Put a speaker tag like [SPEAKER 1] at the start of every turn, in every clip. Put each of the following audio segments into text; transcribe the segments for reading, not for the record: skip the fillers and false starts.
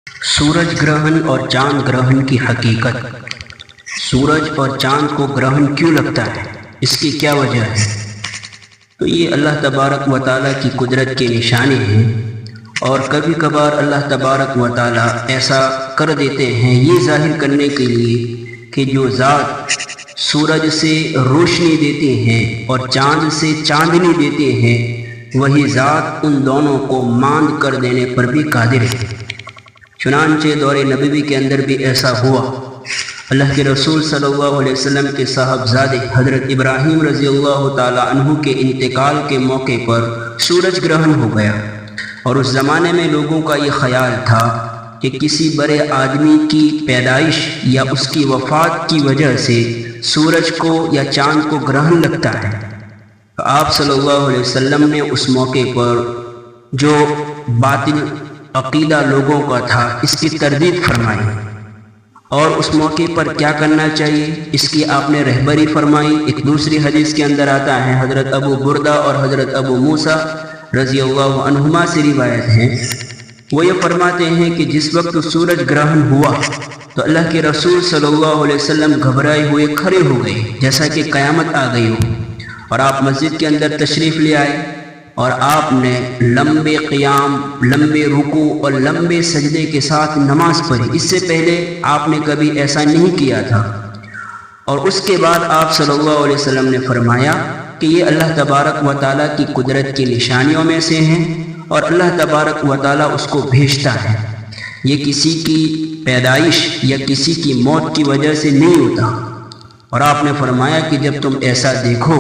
[SPEAKER 1] सूरज ग्रहण और चांद ग्रहण की हकीकत। सूरज और चांद को ग्रहण क्यों लगता है, इसकी क्या वजह है? तो ये अल्लाह तबारक व तआला की कुदरत के निशाने हैं, और कभी कभार अल्लाह तबारक व तआला ऐसा कर देते हैं ये जाहिर करने के लिए कि जो ज़ात सूरज से रोशनी देते हैं और चांद से चांदनी देते हैं, वही ज़ात उन दोनों को मांद कर देने पर भी कादिर है। चुनांचे दौरे नबवी के अंदर भी ऐसा हुआ। अल्लाह के रसूल सल्लल्लाहु अलैहि वसल्लम के साहबजादे हज़रत इब्राहीम रज़ियल्लाहु ताला अन्हु के इंतकाल के मौके पर सूरज ग्रहण हो गया, और उस ज़माने में लोगों का ये ख़याल था कि किसी बड़े आदमी की पैदाइश या उसकी वफ़ात की वजह से सूरज को या चाँद को ग्रहण लगता है। तो आप सल्लल्लाहु अलैहि वसल्लम ने उस मौके पर जो बातिल अक़ीदा लोगों का था इसकी तरदीद फरमाई, और उस मौके पर क्या करना चाहिए इसकी आपने रहबरी फरमाई। एक दूसरी हदीस के अंदर आता है, हज़रत अबू बुरदा और हज़रत अबू मूसा रज़ियल्लाहु अन्हुमा से रिवायत है, वो ये फरमाते हैं कि जिस वक्त सूरज ग्रहण हुआ तो अल्लाह के रसूल सल्लल्लाहु अलैहि वसल्लम घबराए हुए खड़े हो गए जैसा कि क़यामत आ गई हो, और आप मस्जिद के अंदर तशरीफ़ ले आए और आपने लंबे क़ियाम, लंबे रुकू और लंबे सजदे के साथ नमाज पढ़ी। इससे पहले आपने कभी ऐसा नहीं किया था। और उसके बाद आप सल्लल्लाहु अलैहि वसल्लम ने फरमाया कि ये अल्लाह तबारक व तआला की कुदरत की निशानियों में से हैं, और अल्लाह तबारक व तआला उसको भेजता है। ये किसी की पैदाइश या किसी की मौत की वजह से नहीं होता। और आपने फरमाया कि जब तुम ऐसा देखो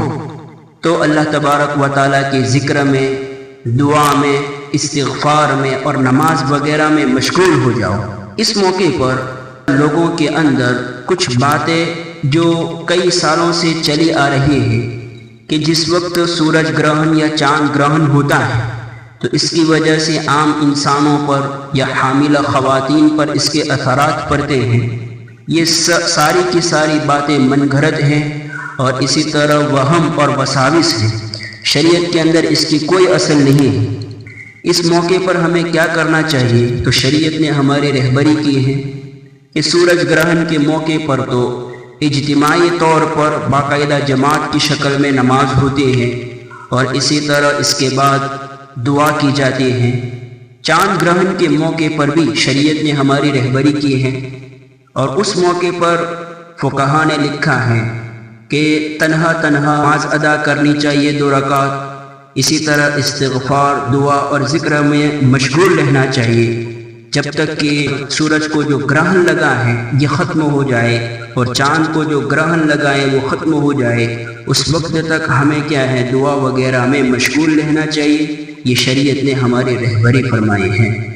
[SPEAKER 1] तो अल्लाह तबारक व तआला के ज़िक्र में, दुआ में, इस्तिग़फ़ार में और नमाज वगैरह में मशगूल हो जाओ। इस मौके पर लोगों के अंदर कुछ बातें जो कई सालों से चली आ रही हैं कि जिस वक्त सूरज ग्रहण या चाँद ग्रहण होता है तो इसकी वजह से आम इंसानों पर या हामिला ख़वातीन पर इसके असरात पड़ते हैं। ये सारी की सारी बातें मनगढ़ंत हैं और इसी तरह वहम और वसाविस है। शरीयत के अंदर इसकी कोई असल नहीं है। इस मौके पर हमें क्या करना चाहिए? तो शरीयत ने हमारी रहबरी की है कि सूरज ग्रहण के मौके पर तो इज्तिमाई तौर पर बाकायदा जमात की शक्ल में नमाज होती है, और इसी तरह इसके बाद दुआ की जाती है। चाँद ग्रहण के मौके पर भी शरीयत ने हमारी रहबरी की है, और उस मौके पर फुक़हा ने लिखा है कि तन्हा नमाज अदा करनी चाहिए 2 रकात। इसी तरह इस्तिग़फ़ार, दुआ और ज़िक्र में मशगूल रहना चाहिए जब तक कि सूरज को जो ग्रहण लगा है ये ख़त्म हो जाए, और चाँद को जो ग्रहण लगा है वो ख़त्म हो जाए। उस वक्त तक हमें क्या है, दुआ वगैरह में मशगूल रहना चाहिए। ये शरीयत ने हमारी रहबरी फरमाई है।